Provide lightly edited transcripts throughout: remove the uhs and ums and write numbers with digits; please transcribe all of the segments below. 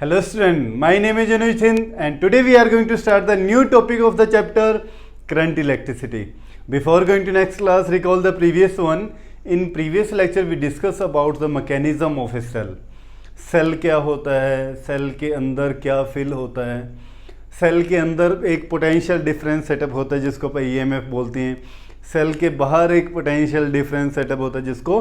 Hello student, my name is Anuj Singh and today we are going to start the new topic of the chapter current electricity. Before going to next class, recall the previous one. In previous lecture we discuss about the mechanism of a cell. Cell क्या होता है, cell के अंदर क्या fill होता है, cell के अंदर एक पोटेंशियल डिफरेंस सेटअप होता है जिसको अपन ईएमएफ बोलते हैं, सेल के बाहर एक पोटेंशियल डिफरेंस सेटअप होता है जिसको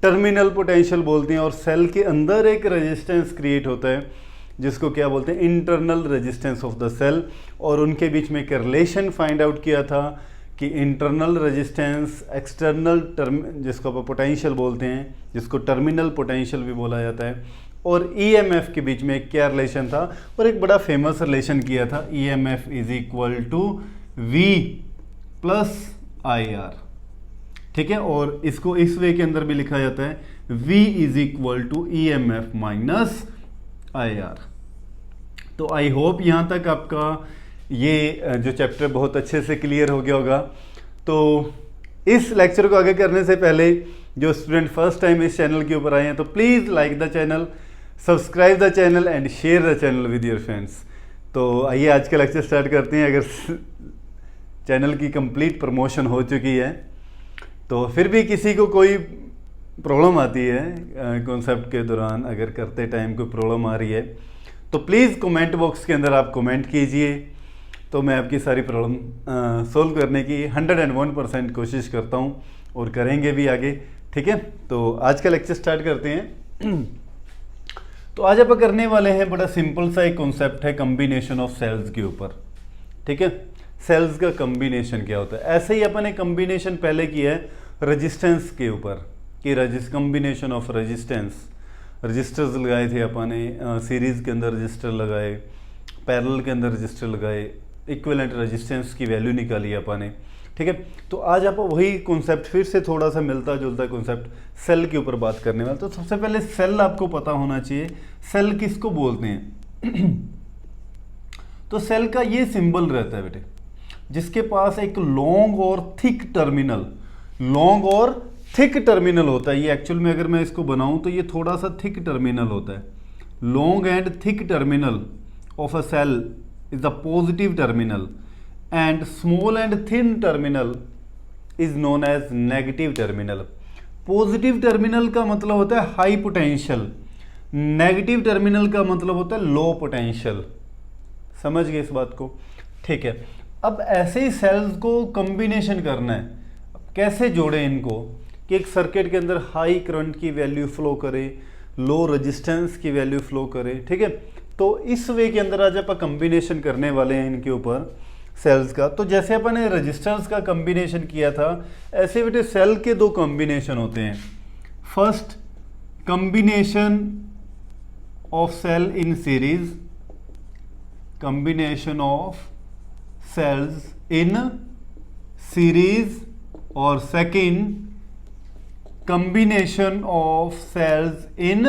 टर्मिनल पोटेंशियल बोलते हैं, और सेल के अंदर एक रेजिस्टेंस क्रिएट होता है जिसको क्या बोलते हैं, internal resistance of the cell. और उनके बीच में एक रिलेशन फाइंड आउट किया था कि इंटरनल रेजिस्टेंस एक्सटर्नल जिसको आप पोटेंशियल बोलते हैं, जिसको टर्मिनल पोटेंशियल भी बोला जाता है, और ईएमएफ के बीच में क्या रिलेशन था, और एक बड़ा फेमस रिलेशन किया था, EMF is equal to V plus I R. ठीक है, और इसको इस वे के अंदर भी लिखा जाता है V is equal to E M F minus I R. तो आई होप यहाँ तक आपका ये जो चैप्टर बहुत अच्छे से क्लियर हो गया होगा। तो इस लेक्चर को आगे करने से पहले जो स्टूडेंट फर्स्ट टाइम इस चैनल के ऊपर आए हैं तो please like the channel, subscribe the channel and share the channel with your friends. तो आइए आज का लेक्चर स्टार्ट करते हैं। अगर चैनल की कंप्लीट प्रमोशन हो चुकी है तो फिर भी किसी को कोई प्रॉब्लम आती है कॉन्सेप्ट के दौरान, अगर करते टाइम कोई प्रॉब्लम आ रही है तो प्लीज़ कमेंट बॉक्स के अंदर आप कमेंट कीजिए, तो मैं आपकी सारी प्रॉब्लम सोल्व करने की 101% कोशिश करता हूँ और करेंगे भी आगे। ठीक है, तो आज का लेक्चर स्टार्ट करते हैं। तो आज आप करने वाले हैं बड़ा सिंपल सा एक कॉन्सेप्ट है कम्बिनेशन ऑफ सेल्स के ऊपर। ठीक है, सेल्स का कम्बिनेशन क्या होता है। ऐसे ही अपन ने कम्बिनेशन पहले किया है रेजिस्टेंस के ऊपर कि कम्बिनेशन ऑफ रेजिस्टेंस, रजिस्टर्स लगाए थे अपन ने, सीरीज़ के अंदर रजिस्टर लगाए, पैरेलल के अंदर रजिस्टर लगाए, इक्विवेलेंट रेजिस्टेंस की वैल्यू निकाली अपन ने। ठीक है, तो आज आप वही कॉन्सेप्ट फिर से थोड़ा सा मिलता जुलता कॉन्सेप्ट सेल के ऊपर बात करने वाले। तो सबसे पहले सेल आपको पता होना चाहिए, सेल किसको बोलते हैं। तो सेल का ये सिंबल रहता है बेटे, जिसके पास एक लॉन्ग और थिक टर्मिनल होता है। ये एक्चुअल में अगर मैं इसको बनाऊं तो ये थोड़ा सा थिक टर्मिनल होता है। Long and thick terminal of a cell is the positive terminal and small and thin terminal is known as negative terminal. Positive terminal का मतलब होता है हाई पोटेंशियल, नेगेटिव टर्मिनल का मतलब होता है लो पोटेंशियल। समझ गए इस बात को। ठीक है, अब ऐसे ही सेल्स को कॉम्बिनेशन करना है। कैसे जोड़ें इनको कि एक सर्किट के अंदर हाई करंट की वैल्यू फ्लो करे, लो रेजिस्टेंस की वैल्यू फ्लो करे। ठीक है, तो इस वे के अंदर आज अपन कॉम्बिनेशन करने वाले हैं इनके ऊपर सेल्स का। तो जैसे अपन ने रजिस्टर्स का कॉम्बिनेशन किया था, ऐसे बेटे सेल के दो कॉम्बिनेशन होते हैं। First combination of cell in series, combination of cells in series, और second combination of cells in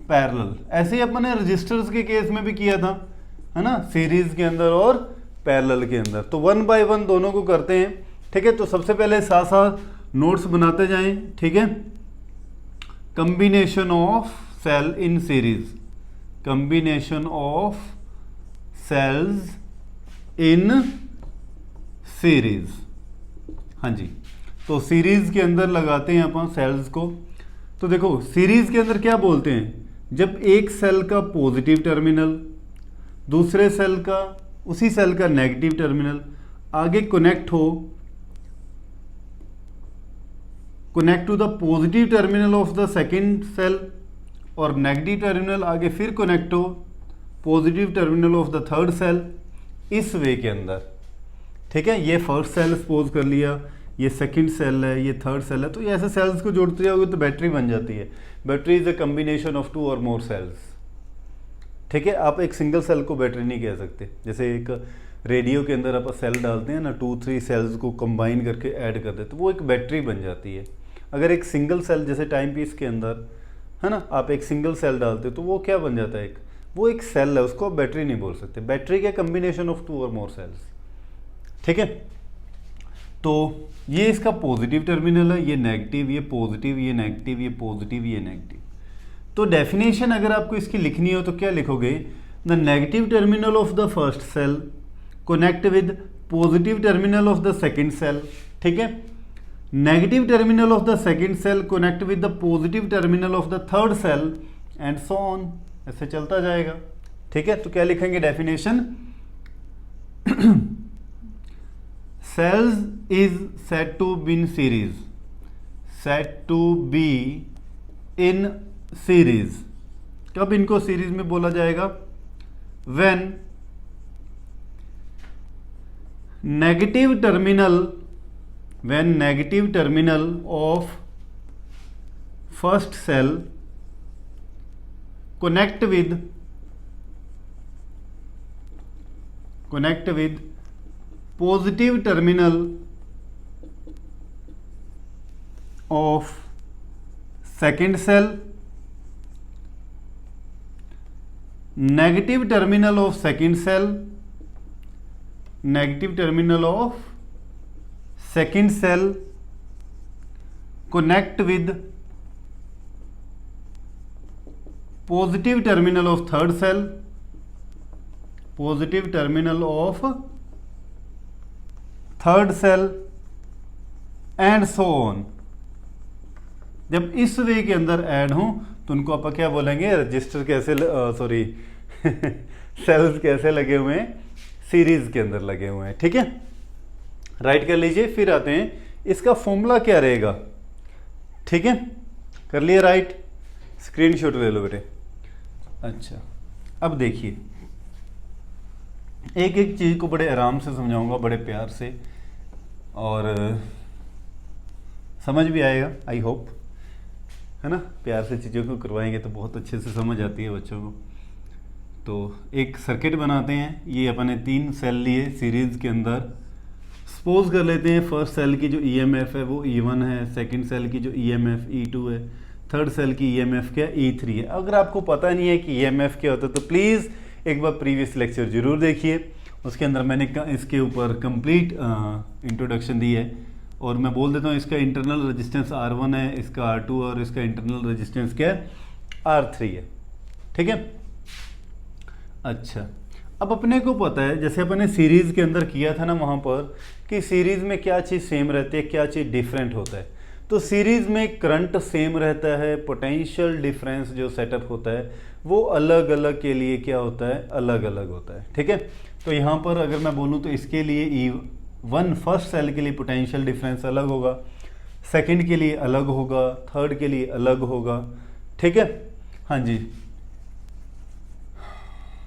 parallel. ऐसे ही अपन ने रजिस्टर्स के केस में भी किया था, है ना, सीरीज के अंदर और पैरेलल के अंदर। तो वन बाय वन दोनों को करते हैं। ठीक है, तो सबसे पहले साथ साथ नोट्स बनाते जाएं। ठीक है, combination of cell in series, combination of cells in series. हाँ जी, तो सीरीज के अंदर लगाते हैं अपन सेल्स को। तो देखो सीरीज के अंदर क्या बोलते हैं, जब एक सेल का पॉजिटिव टर्मिनल दूसरे सेल का, उसी सेल का नेगेटिव टर्मिनल आगे कनेक्ट हो, connect to the positive terminal of the second cell, और नेगेटिव टर्मिनल आगे फिर कनेक्ट हो positive terminal of the third cell, इस वे के अंदर। ठीक है, ये फर्स्ट सेल सपोज कर लिया, ये सेकंड सेल है, ये थर्ड सेल है। तो ये ऐसे सेल्स को जोड़ते जाओगे तो बैटरी बन जाती है। Battery is a combination of two or more sales. ठीक है, आप एक सिंगल सेल को बैटरी नहीं कह सकते। जैसे एक रेडियो के अंदर आप सेल डालते हैं ना, 2-3 सेल्स को कंबाइन करके ऐड कर देते, तो वो एक बैटरी बन जाती है। अगर एक सिंगल सेल जैसे टाइम पीस के अंदर, है ना, आप एक सिंगल सेल डालते हो तो वो क्या बन जाता है, वो एक सेल है, उसको आप बैटरी नहीं बोल सकते। बैटरी क्या, combination of two or more sales. ठीक है, तो ये इसका पॉजिटिव टर्मिनल है, ये नेगेटिव, ये पॉजिटिव, ये नेगेटिव, ये पॉजिटिव, ये नेगेटिव। तो डेफिनेशन अगर आपको इसकी लिखनी हो तो क्या लिखोगे, the negative terminal of the first cell connect with positive terminal of the second cell, ठीक है। Negative terminal of the second cell connect with the positive terminal of the third cell and so on, ऐसे चलता जाएगा, ठीक है। तो क्या लिखेंगे definition, cells is said to be in series, said to be in series। कब इनको सीरीज में बोला जाएगा, when negative terminal of first cell connect with positive terminal of second cell, negative terminal of second cell connect with positive terminal of third cell, and so on. जब इस way के अंदर add हो तो उनको आप क्या बोलेंगे, रजिस्टर कैसे सॉरी सेल्स कैसे लगे हुए हैं, सीरीज के अंदर लगे हुए हैं, ठीक है। राइट कर लीजिए, फिर आते हैं इसका फॉर्मूला क्या रहेगा, ठीक है। कर लिए राइट, स्क्रीनशॉट ले लो बेटे। अच्छा, अब देखिए एक एक चीज़ को बड़े आराम से समझाऊंगा, बड़े प्यार से, और समझ भी आएगा आई होप, है ना। प्यार से चीज़ों को करवाएंगे तो बहुत अच्छे से समझ आती है बच्चों को। तो एक सर्किट बनाते हैं, ये अपने 3 सेल लिए सीरीज़ के अंदर। सपोज कर लेते हैं फर्स्ट सेल की जो ईएमएफ है वो E1 है, सेकंड सेल की जो ईएमएफ E2 है, थर्ड सेल की ईएमएफ क्या E3 है। अगर आपको पता नहीं है कि ईएमएफ क्या होता है तो प्लीज़ एक बार प्रीवियस लेक्चर जरूर देखिए, उसके अंदर मैंने इसके ऊपर कंप्लीट इंट्रोडक्शन दी है। और मैं बोल देता हूँ इसका इंटरनल रेजिस्टेंस R1 है, इसका R2 और इसका इंटरनल रेजिस्टेंस क्या है, R3 है, ठीक है। अच्छा, अब अपने को पता है जैसे अपने सीरीज़ के अंदर किया था ना वहाँ पर, कि सीरीज़ में क्या चीज़ सेम रहती है, क्या चीज़ डिफरेंट होता है। तो सीरीज़ में करंट सेम रहता है, पोटेंशियल डिफरेंस जो सेटअप होता है वो अलग अलग के लिए क्या होता है, अलग अलग होता है, ठीक है। तो यहाँ पर अगर मैं बोलूँ तो इसके लिए E1 फर्स्ट सेल के लिए पोटेंशियल डिफरेंस अलग होगा, सेकंड के लिए अलग होगा, थर्ड के लिए अलग होगा, ठीक है। हाँ जी,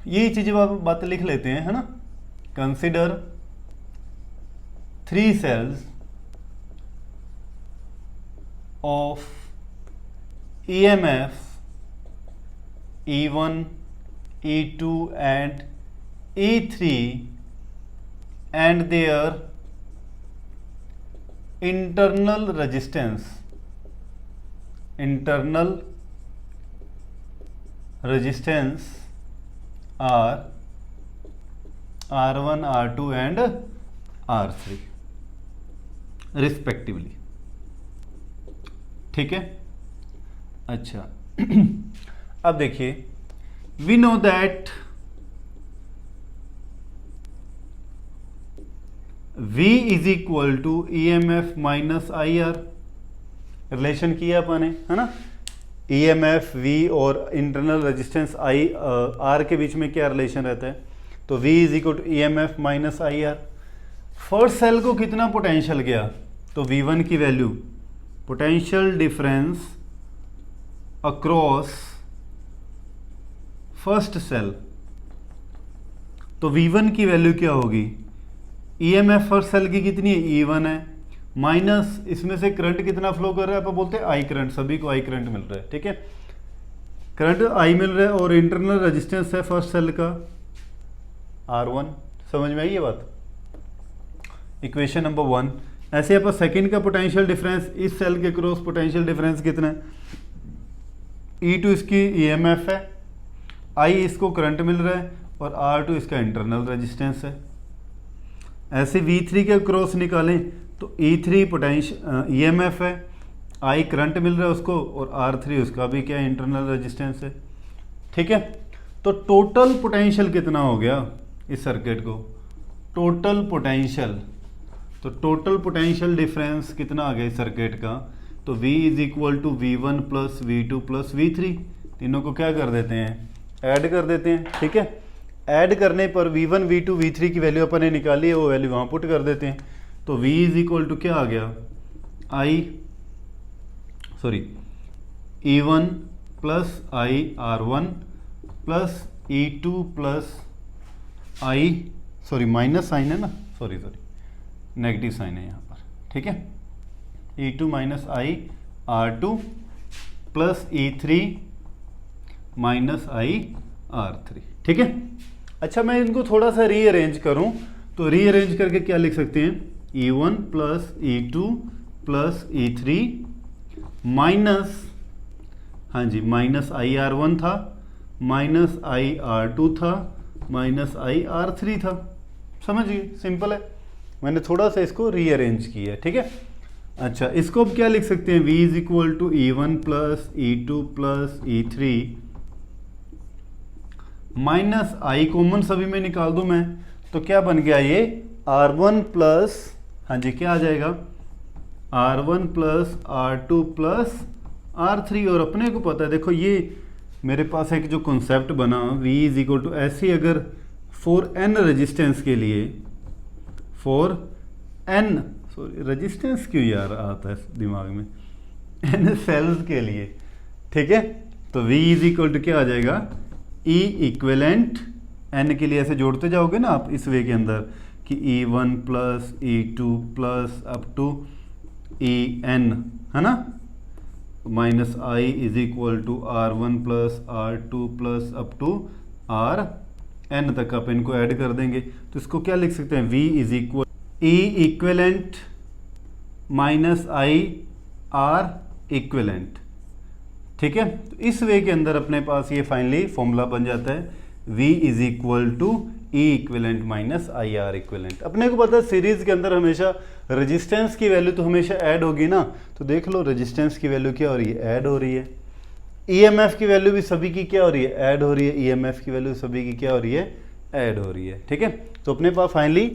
ये चीज़ें आप बातें लिख लेते हैं, है ना। Consider 3 cells of EMF E1, E2 and E3 and their internal resistance are R1, R2 and R3 respectively, ठीक है। अच्छा अब देखिए, we know that V is equal to EMF minus IR, relation किया अपने, है ना। EMF V और इंटरनल रेजिस्टेंस R के बीच में क्या रिलेशन रहता है, तो V is equal to EMF minus IR। First cell को कितना पोटेंशियल गया, तो V1 की value, potential difference across first cell, तो V1 की वैल्यू क्या होगी, EMF फर्स्ट सेल की कितनी है, E1 है, माइनस इसमें से करंट कितना फ्लो कर रहा है, आप बोलते हैं I करंट, सभी को I करंट मिल रहा है, ठीक है। करंट I मिल रहा है और इंटरनल रेजिस्टेंस है फर्स्ट सेल का R1। समझ में आई ये बात, इक्वेशन नंबर 1। ऐसे आप सेकंड का पोटेंशियल डिफरेंस, इस सेल के क्रॉस पोटेंशियल डिफरेंस कितना है, E2 इसकी EMF है, I इसको करंट मिल रहा है और R2 इसका इंटरनल रेजिस्टेंस है। ऐसे V3 के क्रॉस निकालें तो E3 पोटेंशियल EMF है, I करंट मिल रहा है उसको और R3 उसका भी क्या इंटरनल रेजिस्टेंस है, ठीक है। तो टोटल पोटेंशियल कितना हो गया इस सर्किट को, टोटल पोटेंशियल, तो टोटल पोटेंशियल डिफरेंस कितना आ गया इस सर्किट का, तो V is equal to V1 plus V2 plus V3, तीनों को क्या कर देते हैं, ऐड कर देते हैं। ठीक है, ऐड करने पर V1 V2 V3 की वैल्यू अपन ने निकाली है, वो वैल्यू वहाँ पुट कर देते हैं। तो V इज इक्वल टू क्या आ गया, E1 plus IR1 plus E2 plus minus sign है ना, नेगेटिव साइन है यहाँ पर। ठीक है, E2 minus IR2 plus E3 minus IR3। ठीक है, अच्छा मैं इनको थोड़ा सा रीअरेंज करूं तो रीअरेंज करके क्या लिख सकते हैं, E1 plus E2 plus E3 minus, हाँ जी, माइनस IR1 था, माइनस IR2 था, माइनस IR3 था। समझिए, सिंपल है, मैंने थोड़ा सा इसको रीअरेंज किया है। ठीक है, अच्छा इसको अब क्या लिख सकते हैं, V is equal to E1 plus E2 plus E3 minus I common सभी में निकाल दूं मैं, तो क्या बन गया ये R1 प्लस, हाँ जी क्या आ जाएगा, R1 plus R2 plus R3। और अपने को पता है, देखो ये मेरे पास एक जो कॉन्सेप्ट बना V इज इक्वल टू, ऐसे अगर फॉर n रेजिस्टेंस के लिए, फॉर n, रेजिस्टेंस क्यों यार आता है दिमाग में, n सेल्स के लिए। ठीक है, तो V इज इक्वल टू क्या आ जाएगा, E इक्विवेलेंट, n के लिए ऐसे जोड़ते जाओगे ना आप इस वे के अंदर कि E1 plus E2 plus up to En, है ना, minus I is equal to R1 plus R2 plus up to Rn तक आप इनको ऐड कर देंगे, तो इसको क्या लिख सकते हैं, V is equal E equivalent minus I R equivalent. ठीक है, तो इस वे के अंदर अपने पास ये फाइनली फॉर्मूला बन जाता है, V is equal to E equivalent minus IR equivalent. अपने को पता है सीरीज के अंदर हमेशा रेजिस्टेंस की वैल्यू तो हमेशा ऐड होगी ना, तो देख लो रेजिस्टेंस की वैल्यू क्या हो रही है, ऐड हो रही है। EMF की वैल्यू भी सभी की क्या हो रही है, ऐड हो रही है। EMF की वैल्यू सभी की क्या हो रही है, ऐड हो रही है। ठीक है, तो अपने पास फाइनली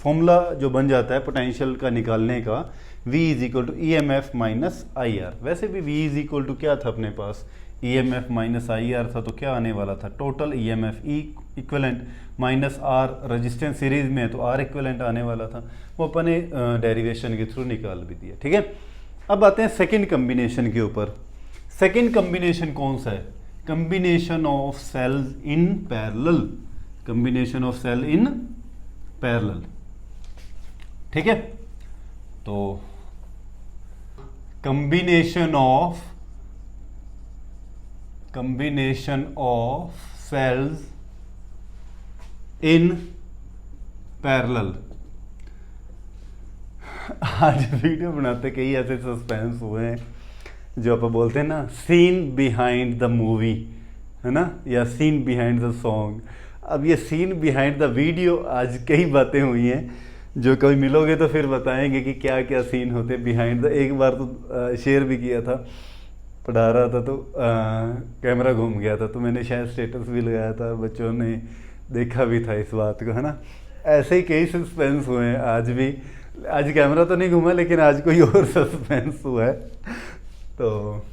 फॉर्मूला जो बन जाता है पोटेंशियल का निकालने का, V is equal to EMF minus IR। वैसे भी V इज इक्वल टू क्या था अपने पास, EMF माइनस IR था, तो क्या आने वाला था, total EMF E equivalent minus R, resistance series में है तो R इक्विवेलेंट आने वाला था, वो अपने डेरिवेशन के थ्रू निकाल भी दिया। ठीक है, अब आते हैं सेकंड कम्बिनेशन के ऊपर। सेकंड कम्बिनेशन कौन सा है, combination of cells in parallel, combination of cell in parallel. ठीक है, तो combination of cells in parallel. आज वीडियो बनाते कई ऐसे सस्पेंस हुए हैं जो आप बोलते हैं ना, सीन बिहाइंड द मूवी, है ना, या सीन बिहाइंड द सॉन्ग। अब ये सीन बिहाइंड द वीडियो, आज कई बातें हुई हैं जो कभी मिलोगे तो फिर बताएंगे कि क्या क्या सीन होते बिहाइंड द। एक बार तो शेयर भी किया था, पढ़ा रहा था तो कैमरा घूम गया था, तो मैंने शायद स्टेटस भी लगाया था, बच्चों ने देखा भी था इस बात को, है ना। ऐसे ही कई सस्पेंस हुए हैं आज भी। आज कैमरा तो नहीं घूमा, लेकिन आज कोई और सस्पेंस हुआ है, तो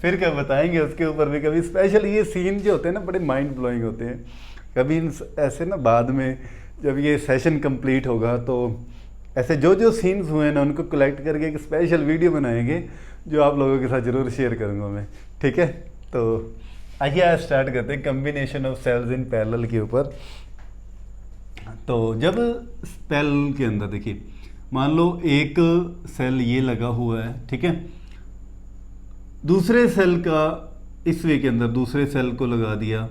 फिर क्या बताएंगे उसके ऊपर भी। कभी स्पेशल ये सीन जो होते हैं ना, बड़े माइंड ब्लोइंग होते हैं। कभी ऐसे ना बाद में जब ये सेशन कंप्लीट होगा तो ऐसे जो जो सीन्स हुए हैं ना, उनको कलेक्ट करके एक स्पेशल वीडियो बनाएंगे जो आप लोगों के साथ ज़रूर शेयर करूँगा मैं। ठीक है, तो आइए आज स्टार्ट करते हैं combination of cells in parallel के ऊपर। तो जब पैरेलल के अंदर देखिए, मान लो एक सेल ये लगा हुआ है, ठीक है, दूसरे सेल का इस वे के अंदर दूसरे सेल को लगा दिया,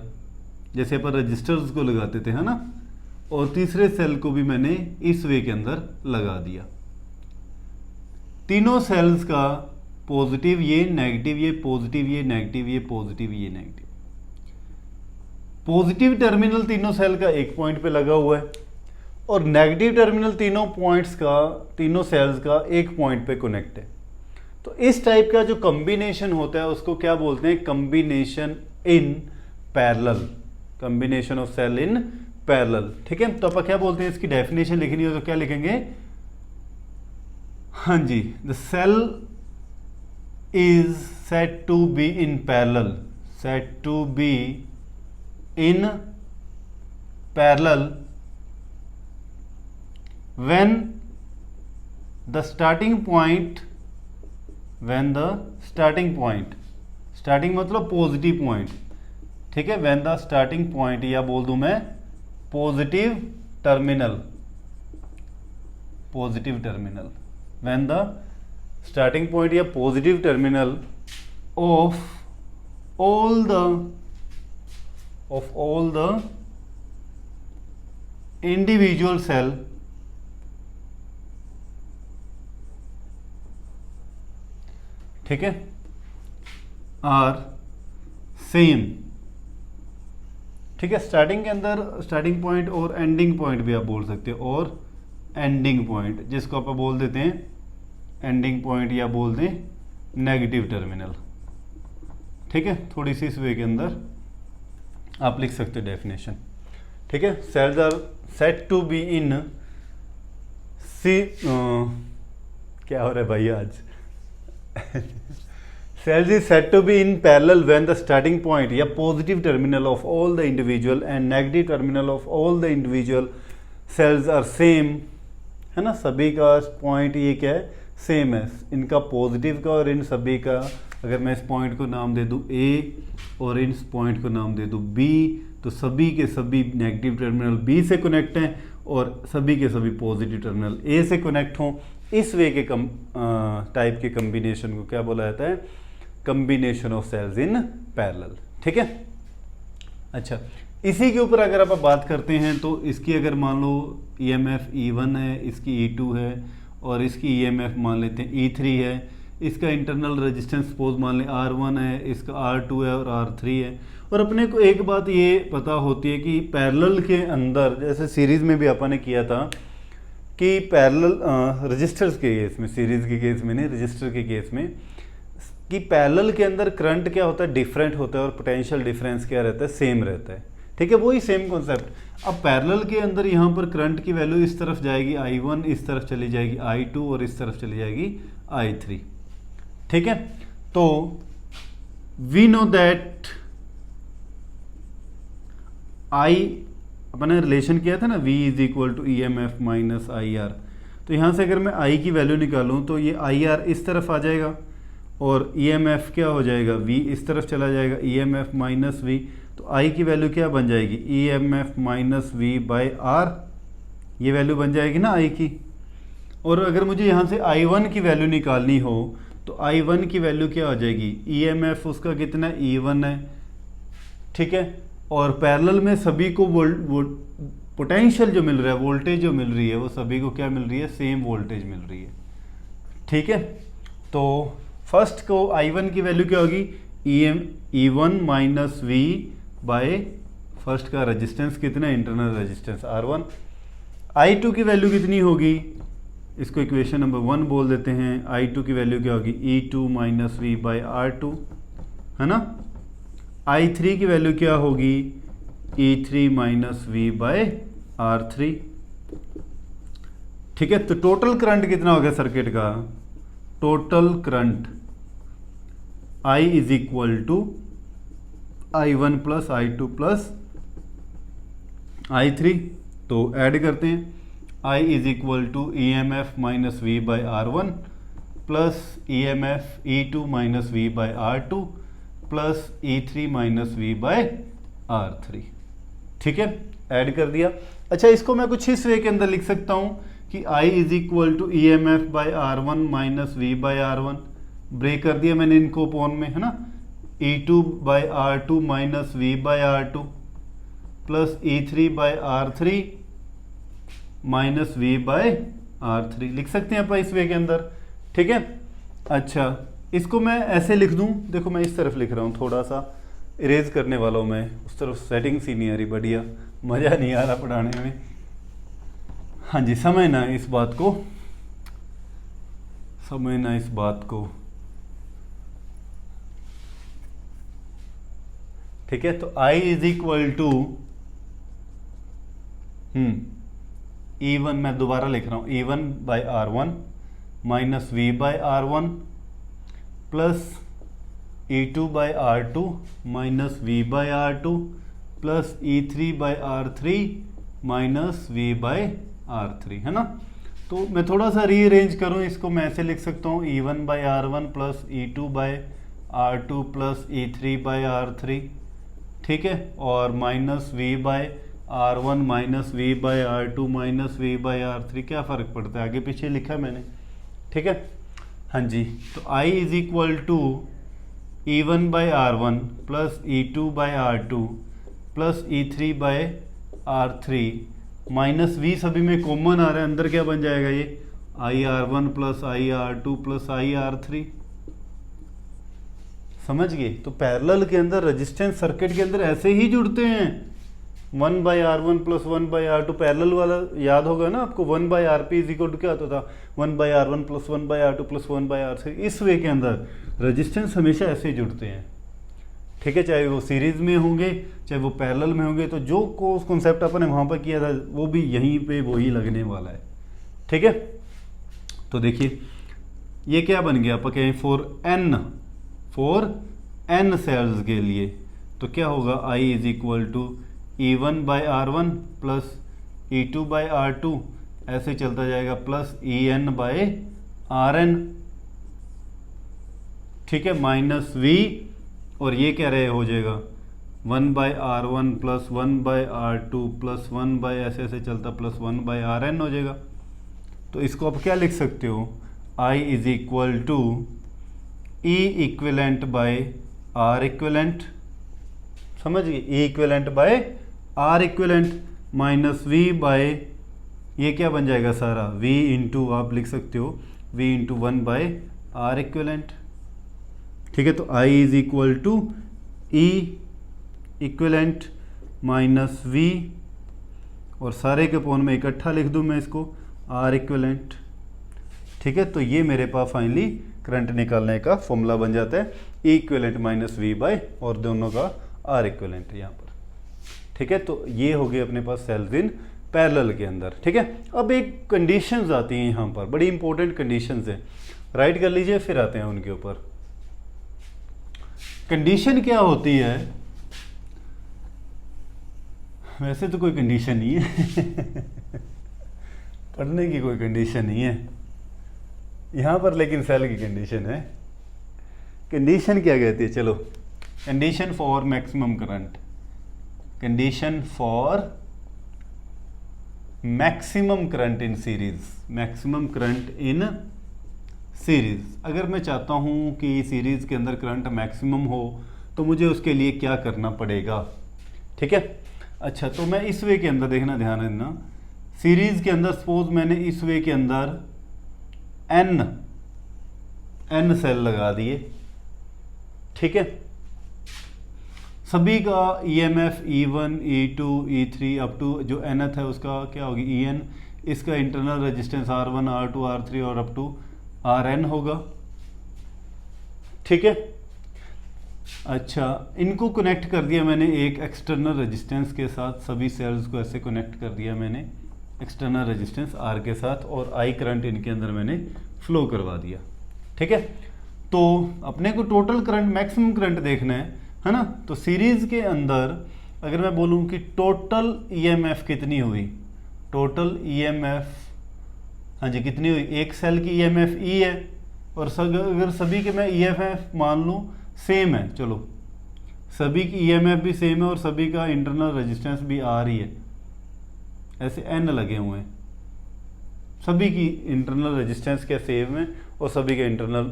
जैसे अपन रजिस्टर्स को लगाते थे, है ना, और तीसरे सेल को भी मैंने इस वे के अंदर लगा दिया। तीनों सेल्स का पॉजिटिव ये, नेगेटिव ये, पॉजिटिव ये, नेगेटिव ये, पॉजिटिव ये, नेगेटिव। पॉजिटिव टर्मिनल तीनों सेल का एक पॉइंट पे लगा हुआ है और नेगेटिव टर्मिनल तीनों पॉइंट्स का, तीनों सेल्स का एक पॉइंट पे कनेक्ट है। तो इस टाइप का जो कॉम्बिनेशन होता है उसको क्या बोलते हैं, combination in parallel, combination of cell in parallel. ठीक है, तो आप क्या बोलते हैं, इसकी डेफिनेशन लिखनी हो तो क्या लिखेंगे, हाँ जी, the cell is said to be in parallel, said to be in parallel when the starting point, when the starting point, starting मतलब पॉजिटिव पॉइंट, ठीक है, when the starting point, या बोल दूं मैं positive terminal, positive terminal, when the starting point या positive terminal of all the individual cell ठीक है, आर सेम। ठीक है, स्टार्टिंग के अंदर स्टार्टिंग पॉइंट और एंडिंग पॉइंट भी आप बोल सकते हो, और एंडिंग पॉइंट जिसको आप बोल देते हैं एंडिंग पॉइंट या बोल दें नेगेटिव टर्मिनल। ठीक है, थोड़ी सी इस वे के अंदर आप लिख सकते हो डेफिनेशन। ठीक है, cells are said to be in सी, क्या हो रहा है भाई आज cells is said to be in parallel when the starting point या positive terminal of all the individual and negative terminal of all the individual cells are same, है ना, सभी का पॉइंट ये क्या है, सेम है, इनका पॉजिटिव का और इन सभी का, अगर मैं इस पॉइंट को नाम दे दूं A और इस पॉइंट को नाम दे दूं B, तो सभी के सभी नेगेटिव टर्मिनल B से कनेक्ट हैं और सभी के सभी पॉजिटिव टर्मिनल A से कनेक्ट हों। इस वे के टाइप के कम्बिनेशन को क्या बोला जाता है, combination of cells in parallel. ठीक है, अच्छा, इसी के ऊपर अगर आप बात करते हैं तो इसकी अगर मान लो EMF E1 है, इसकी E2 है और इसकी EMF मान लेते हैं E3 है, इसका इंटरनल रेजिस्टेंस सपोज मान लें R1 है, इसका R2 है और R3 है। और अपने को एक बात ये पता होती है कि पैरेलल के अंदर, जैसे सीरीज़ में भी अपन ने किया था कि पैरेलल रजिस्टर्स के केस में, सीरीज़ के केस में नहीं, रजिस्टर के केस में, कि पैरेलल के अंदर करंट क्या होता है, डिफरेंट होता है और पोटेंशियल डिफरेंस क्या रहता है, सेम रहता है। ठीक है, वही सेम कॉन्सेप्ट। अब पैरेलल के अंदर यहाँ पर करंट की वैल्यू इस तरफ जाएगी I1, इस तरफ चली जाएगी I2 और इस तरफ चली जाएगी I3। ठीक है, तो वी नो दैट अपन ने रिलेशन किया था ना, V is equal to EMF minus IR। तो यहाँ से अगर मैं I की वैल्यू निकालूँ तो ये IR इस तरफ आ जाएगा और EMF क्या हो जाएगा, V इस तरफ चला जाएगा, EMF माइनस V। तो I की वैल्यू क्या बन जाएगी, EMF minus V by R, ये वैल्यू बन जाएगी ना I की। और अगर मुझे यहाँ से I1 की वैल्यू निकालनी हो तो I1 की वैल्यू क्या हो जाएगी, EMF उसका कितना E1 है। ठीक है, और पैरेलल में सभी को पोटेंशियल जो मिल रहा है, वोल्टेज जो मिल रही है, वो सभी को क्या मिल रही है, सेम वोल्टेज मिल रही है। ठीक है, तो फर्स्ट को I1 की वैल्यू क्या होगी, E1 minus V by first का रेजिस्टेंस कितना, इंटरनल रेजिस्टेंस R1। I2 की वैल्यू कितनी होगी, इसको इक्वेशन नंबर 1 बोल देते हैं। I2 की वैल्यू क्या होगी, E2 minus V by R2, है ना। I3 की वैल्यू क्या होगी, E3 minus V by R3। ठीक है, तो टोटल करंट कितना हो गया सर्किट का, total current I is equal to I1 plus I2 plus I3। तो ऐड करते हैं, I is equal to EMF minus V by R1 plus EMF E2 minus V by R2 plus E3 minus V by R3। ठीक है, add कर दिया। अच्छा, इसको मैं कुछ इस वे के अंदर लिख सकता हूँ कि I is equal to EMF by R1 minus V by R1, break कर दिया मैंने इनको अपॉन में, है ना। E2 by R2 minus V by R2 plus E3 by R3 minus V by R3 लिख सकते हैं अपन इस वे के अंदर। ठीक है, अच्छा, इसको मैं ऐसे लिख दूं, देखो मैं इस तरफ लिख रहा हूँ, थोड़ा सा इरेज करने वाला हूँ मैं, उस तरफ सेटिंग सी नहीं आ रही, बढ़िया मज़ा नहीं आ रहा पढ़ाने में। हाँ जी, समझना इस बात को, समझना इस बात को। ठीक है, तो I is equal to E1, मैं दोबारा लिख रहा हूँ, E1 by R1 minus V by R1 plus E2 by R2 minus V by R2 plus E3 by R3 minus V by R3, है ना। तो मैं थोड़ा सा रीअरेंज करूँ इसको, मैं ऐसे लिख सकता हूँ E1 by R1 plus E2 by R2 plus E3 by R3, ठीक है, और minus V by R1 minus V by R2 minus V by R3, क्या फ़र्क पड़ता है, आगे पीछे लिखा मैंने, ठीक है। हाँ जी, तो I is equal to E1 by R1 plus E2 by R2 plus E3 by R3 minus V सभी में कॉमन आ रहा है, अंदर क्या बन जाएगा ये IR1 plus IR2 plus IR3, समझ गए। तो पैरेलल के अंदर रेजिस्टेंस सर्किट के अंदर ऐसे ही जुड़ते हैं, 1 by R1 plus 1 by R2, parallel वाला याद होगा ना आपको, 1 by RP is equal to क्या होता था, 1 by R1 plus 1 by R2 plus 1 by R3। इस वे के अंदर रेजिस्टेंस हमेशा ऐसे ही जुड़ते हैं, ठीक है, चाहे वो सीरीज में होंगे चाहे वो पैरेलल में होंगे। तो जो कॉन्सेप्ट अपन ने वहाँ पर किया था वो भी यहीं पे वही लगने वाला है, ठीक है। तो देखिए ये क्या बन गया, अपन कहें फॉर n सेल्स के लिए, तो क्या होगा, I is equal to E1 by R1 plus E2 by R2 ऐसे चलता जाएगा प्लस EN बाई RN, ठीक है, माइनस V, और ये क्या रहे हो जाएगा 1 by R1 plus 1 by R2 plus 1 by ऐसे ऐसे चलता प्लस 1 बाई RN हो जाएगा। तो इसको आप क्या लिख सकते हो, I is equal to E equivalent by R equivalent, समझ गए, E equivalent by R equivalent minus V by ये क्या बन जाएगा सारा V इंटू, आप लिख सकते हो V into 1 by R equivalent, ठीक है। तो I is equal to E equivalent minus V, और सारे के पॉन में इकट्ठा लिख दूं मैं इसको R इक्विवेलेंट, ठीक है। तो ये मेरे पास फाइनली करंट निकालने का फॉर्मूला बन जाता है, E equivalent minus V by और दोनों का R इक्विवेलेंट यहाँ पर, ठीक है। तो ये हो गए अपने पास सेल्स इन पैरेलल के अंदर, ठीक है। अब एक कंडीशंस आती हैं यहाँ पर, बड़ी इंपॉर्टेंट कंडीशंस हैं, राइट कर लीजिए, फिर आते हैं उनके ऊपर। कंडीशन क्या होती है, वैसे तो कोई कंडीशन नहीं है पढ़ने की कोई कंडीशन नहीं है यहाँ पर, लेकिन सेल की कंडीशन है। कंडीशन क्या कहती है, चलो, condition for maximum current, condition for maximum current in series, maximum current in series. अगर मैं चाहता हूँ कि सीरीज के अंदर करंट मैक्सिमम हो तो मुझे उसके लिए क्या करना पड़ेगा, ठीक है। अच्छा, तो मैं इस वे के अंदर देखना, ध्यान देना, सीरीज के अंदर सपोज मैंने इस वे के अंदर n सेल लगा दिए, ठीक है, सभी का EMF E1 E2 E3 up to जो nth है उसका क्या होगी EN, इसका internal resistance R1 R2 R3 और अप टू RN होगा, ठीक है। अच्छा, इनको कनेक्ट कर दिया मैंने एक एक्सटर्नल रेजिस्टेंस के साथ, सभी सेल्स को ऐसे कनेक्ट कर दिया मैंने एक्सटर्नल रेजिस्टेंस R के साथ, और I करंट इनके अंदर मैंने फ्लो करवा दिया, ठीक है। तो अपने को टोटल करंट, मैक्सिमम करंट देखना है ना। तो सीरीज के अंदर अगर मैं बोलूं कि टोटल EMF कितनी हुई, टोटल EMF, हाँ जी, कितनी हुई, एक सेल की EMF E है, और अगर सभी के मैं EMF मान लूँ सेम है, चलो सभी की EMF भी सेम है और सभी का इंटरनल रेजिस्टेंस भी R ही है, ऐसे n लगे हुए हैं, सभी की इंटरनल रेजिस्टेंस क्या सेम है और सभी का इंटरनल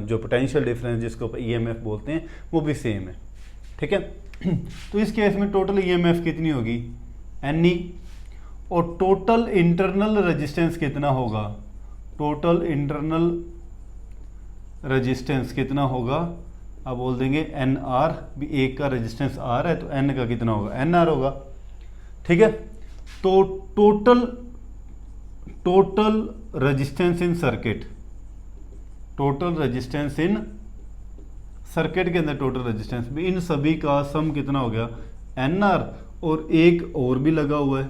जो पोटेंशियल डिफरेंस जिसको EMF बोलते हैं वो भी सेम है, ठीक है। तो इस केस में टोटल EMF कितनी होगी NE, और टोटल इंटरनल रेजिस्टेंस कितना होगा, टोटल इंटरनल रेजिस्टेंस कितना होगा, अब बोल देंगे NR, भी एक का रेजिस्टेंस R है तो N का कितना होगा NR होगा, ठीक है। तो total resistance in circuit, total resistance in circuit के अंदर टोटल रेजिस्टेंस भी, इन सभी का सम कितना हो गया एन आर, और एक और भी लगा हुआ है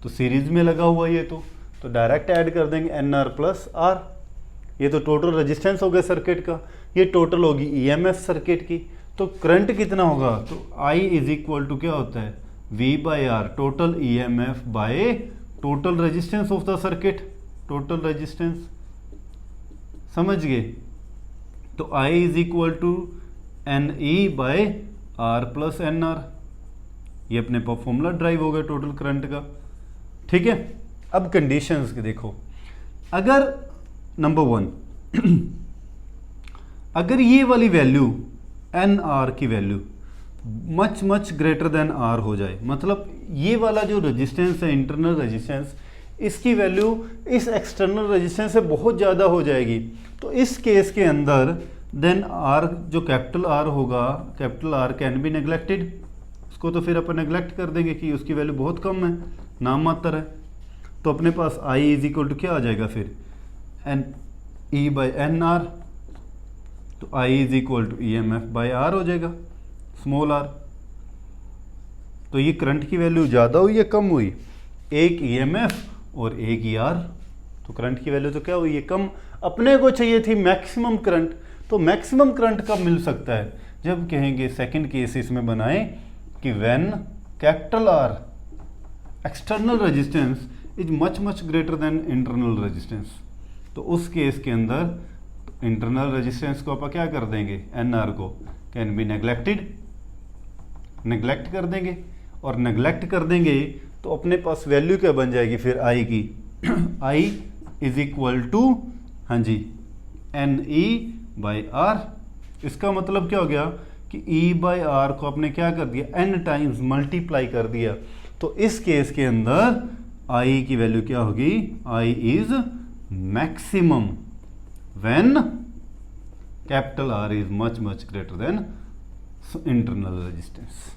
तो सीरीज में लगा हुआ है ये तो डायरेक्ट ऐड कर देंगे एन आर प्लस आर। ये तो टोटल रेजिस्टेंस हो गया सर्किट का, ये टोटल होगी ईएमएफ सर्किट की। तो करंट कितना होगा, तो आई इज इक्वल टू क्या होता है V by R, total EMF by total resistance of the circuit, total resistance, समझ गए। तो I is equal to N E by R plus N R, ये अपने पर फॉर्मूला ड्राइव हो गया टोटल करंट का, ठीक है। अब कंडीशंस के देखो, अगर नंबर 1 अगर ये वाली वैल्यू एन आर की value much greater than R हो जाए, मतलब ये वाला जो रेजिस्टेंस है इंटरनल रेजिस्टेंस, इसकी वैल्यू इस एक्सटर्नल रेजिस्टेंस से बहुत ज़्यादा हो जाएगी, तो इस केस के अंदर देन आर जो कैपिटल आर होगा, capital R can be neglected, उसको तो फिर अपन नेग्लेक्ट कर देंगे कि उसकी वैल्यू बहुत कम है, नाम मात्र है। तो अपने पास आई इज इक्वल टू क्या आ जाएगा फिर N E by N R, तो I is equal to E M F by R हो जाएगा, स्मॉल आर। तो ये करंट की वैल्यू ज़्यादा हुई या कम हुई, एक ई एम एफ और एक ई आर, तो करंट की वैल्यू तो क्या हुई है कम। अपने को चाहिए थी मैक्सिमम करंट, तो मैक्सिमम करंट कब मिल सकता है, जब कहेंगे सेकंड केस इसमें बनाएं कि when capital are external resistance is much greater than internal resistance, तो उस केस के अंदर इंटरनल रेजिस्टेंस को आप क्या कर देंगे, एन आर को कैन बी नेग्लेक्टेड, नेग्लेक्ट कर देंगे, और नेग्लेक्ट कर देंगे तो अपने पास वैल्यू क्या बन जाएगी फिर आई की आई इज इक्वल टू हाँ G N E by are. इसका मतलब क्या हो गया कि ई बाई आर को आपने क्या कर दिया एन टाइम्स मल्टीप्लाई कर दिया, तो इस केस के अंदर आई की वैल्यू क्या होगी, I is maximum when capital R is much greater than internal resistance,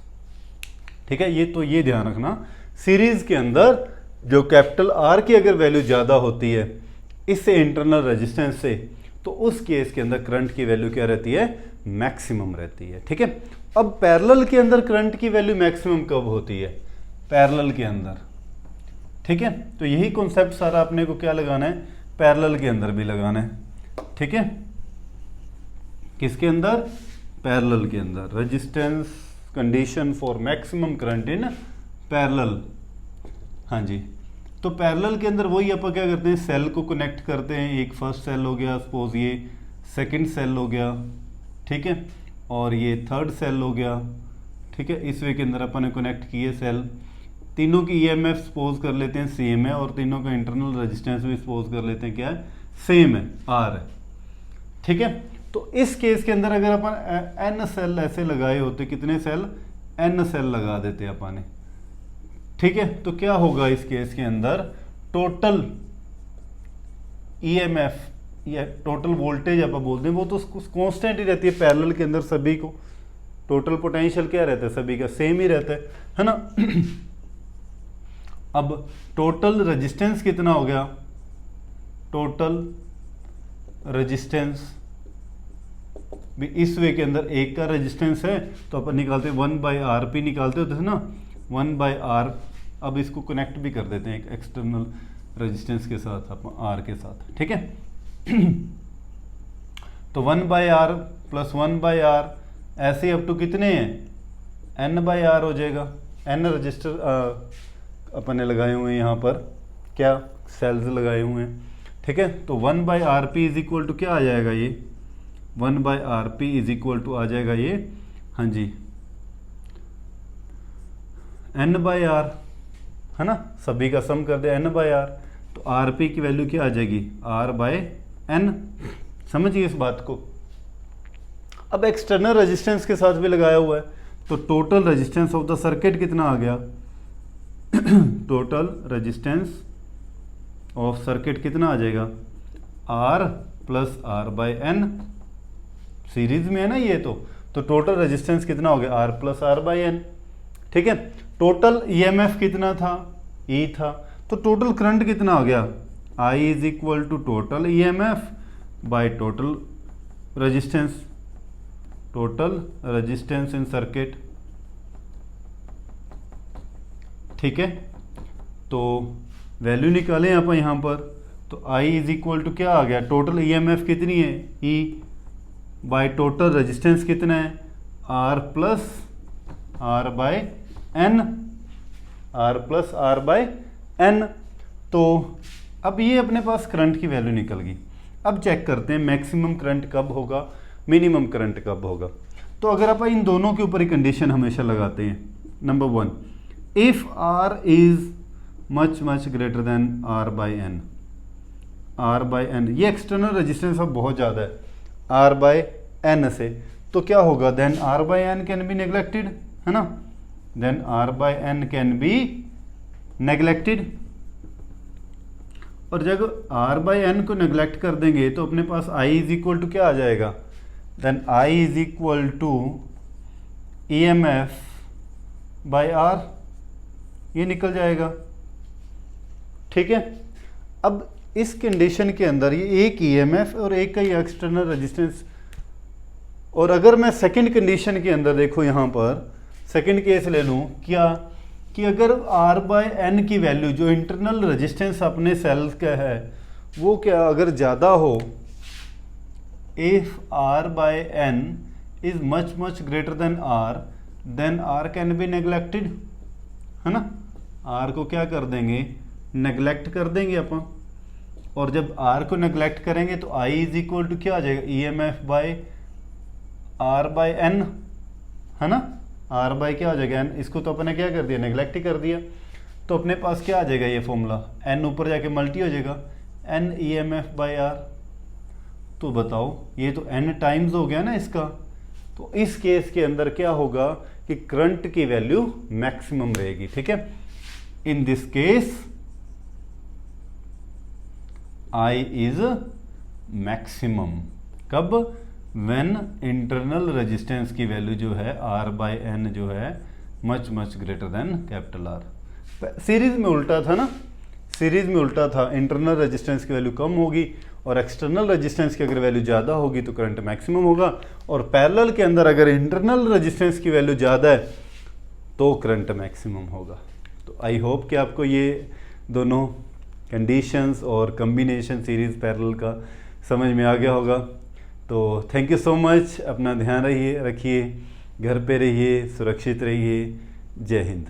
ठीक है। ये तो ये ध्यान रखना, सीरीज के अंदर जो कैपिटल आर की अगर वैल्यू ज़्यादा होती है इससे इंटरनल रेजिस्टेंस से, तो उस केस के अंदर करंट की वैल्यू क्या रहती है, मैक्सिमम रहती है, ठीक है। अब पैरेलल के अंदर करंट की वैल्यू मैक्सिमम कब होती है, पैरेलल के अंदर, ठीक है। तो यही कॉन्सेप्ट सारा अपने को क्या लगाना है, पैरेलल के अंदर भी लगाना है, ठीक है। किसके अंदर, पैरेलल के अंदर, resistance condition for maximum current in parallel, हाँ जी। तो पैरेलल के अंदर वही अपन क्या करते हैं, सेल को कनेक्ट करते हैं, एक फर्स्ट सेल हो गया सपोज, ये सेकंड सेल हो गया, ठीक है, और ये थर्ड सेल हो गया, ठीक है। इस वे के अंदर अपन ने कनेक्ट किए सेल, तीनों की ईएमएफ सपोज कर लेते हैं सेम है, और तीनों का इंटरनल रेजिस्टेंस भी सपोज कर लेते हैं क्या है, सेम है, आर है, ठीक है। तो इस केस के अंदर अगर अपन एन सेल ऐसे लगाए होते, कितने सेल, एन सेल लगा देते अपन ने, ठीक है, तो क्या होगा इस केस के अंदर, टोटल ईएमएफ या टोटल वोल्टेज आप बोलते हैं वो तो कांस्टेंट ही रहती है पैरेलल के अंदर, सभी को टोटल पोटेंशियल क्या रहता है, सभी का सेम ही रहता है ना। अब टोटल रेजिस्टेंस कितना हो गया, टोटल रेजिस्टेंस भी इस वे के अंदर एक का रेजिस्टेंस है तो अपन निकालते हैं 1/RP निकालते होते थे ना, 1/R। अब इसको कनेक्ट भी कर देते हैं एक एक्सटर्नल रेजिस्टेंस के साथ, अपन R के साथ, ठीक है। तो 1/R प्लस 1/R ऐसे अप टू कितने हैं, N/R हो जाएगा। N रजिस्टर अपन ने लगाए हुए हैं यहाँ पर, क्या सेल्स लगाए हुए हैं, ठीक है। तो 1/RP इज इक्वल टू क्या आ जाएगा, ये 1/RP इज इक्वल टू आ जाएगा ये, हाँ जी, N/R, है ना, सभी का सम कर दे N/R, तो RP की वैल्यू क्या आ जाएगी, R/N। समझिए इस बात को। अब एक्सटर्नल रेजिस्टेंस के साथ भी लगाया हुआ है, तो total resistance of the circuit कितना आ गया, टोटल रेजिस्टेंस ऑफ सर्किट कितना आ जाएगा, R प्लस R/N, सीरीज में है ना ये, तो टोटल रेजिस्टेंस कितना हो गया, R प्लस R/N, ठीक है। टोटल ईएमएफ कितना था, E था, तो टोटल करंट कितना हो गया, I is equal to total EMF by total resistance, total resistance in circuit, ठीक है। तो वैल्यू निकालें आप यहाँ पर, तो I इज इक्वल टू क्या आ गया, टोटल EMF कितनी है E बाय टोटल रेजिस्टेंस कितना है R plus R by N, R plus R by N। तो अब ये अपने पास करंट की वैल्यू निकल गई। अब चेक करते हैं मैक्सिमम करंट कब होगा, मिनिमम करंट कब होगा। तो अगर आप इन दोनों के ऊपर ही कंडीशन हमेशा लगाते हैं, number 1, if R is much greater than R by N, R by N, ये एक्सटर्नल रेजिस्टेंस अब बहुत ज़्यादा है R बाई एन से, तो क्या होगा, then R by N can be neglected, है ना, then R by N can be neglected. और जब R बाई एन को नेग्लेक्ट कर देंगे तो अपने पास I इज इक्वल टू क्या आ जाएगा, then I is equal to EMF by R, ये निकल जाएगा, ठीक है। अब इस कंडीशन के अंदर ये एक EMF और एक का ये एक्सटर्नल रेजिस्टेंस, और अगर मैं सेकंड कंडीशन के अंदर देखो यहाँ पर सेकंड केस ले लूँ क्या, कि अगर R बाय एन की वैल्यू जो इंटरनल रेजिस्टेंस अपने सेल का है वो क्या अगर ज़्यादा हो, if R by N is much greater than R, then R can be neglected, है ना, R को क्या कर देंगे, नेग्लेक्ट कर देंगे अपन। और जब R को नेग्लेक्ट करेंगे तो I इज इक्वल टू क्या आ जाएगा, EMF by R by N, है ना, R बाय क्या हो जाएगा N, इसको तो अपने क्या कर दिया, नेग्लेक्ट ही कर दिया। तो अपने पास क्या आ जाएगा ये फॉर्मूला, N ऊपर जाके मल्टी हो जाएगा, N EMF बाय R। तो बताओ ये तो N टाइम्स हो गया ना इसका। तो इस केस के अंदर क्या होगा कि करंट की वैल्यू मैक्सिमम रहेगी, ठीक है। In this case I is maximum, कब, व्हेन इंटरनल रेजिस्टेंस की वैल्यू जो है R बाय एन जो है much greater then capital R। Series में उल्टा था ना, सीरीज में उल्टा था, इंटरनल रेजिस्टेंस की वैल्यू कम होगी और एक्सटर्नल रेजिस्टेंस की अगर वैल्यू ज़्यादा होगी तो करंट मैक्सिमम होगा, और पैरेलल के अंदर अगर इंटरनल रेजिस्टेंस की वैल्यू ज़्यादा है तो करंट मैक्सिमम होगा। तो आई होप कि आपको ये दोनों कंडीशंस और कम्बिनेशन सीरीज़ पैरेलल का समझ में आ गया होगा। तो थैंक यू सो मच, अपना ध्यान रखिए, घर पे रहिए, सुरक्षित रहिए, जय हिंद।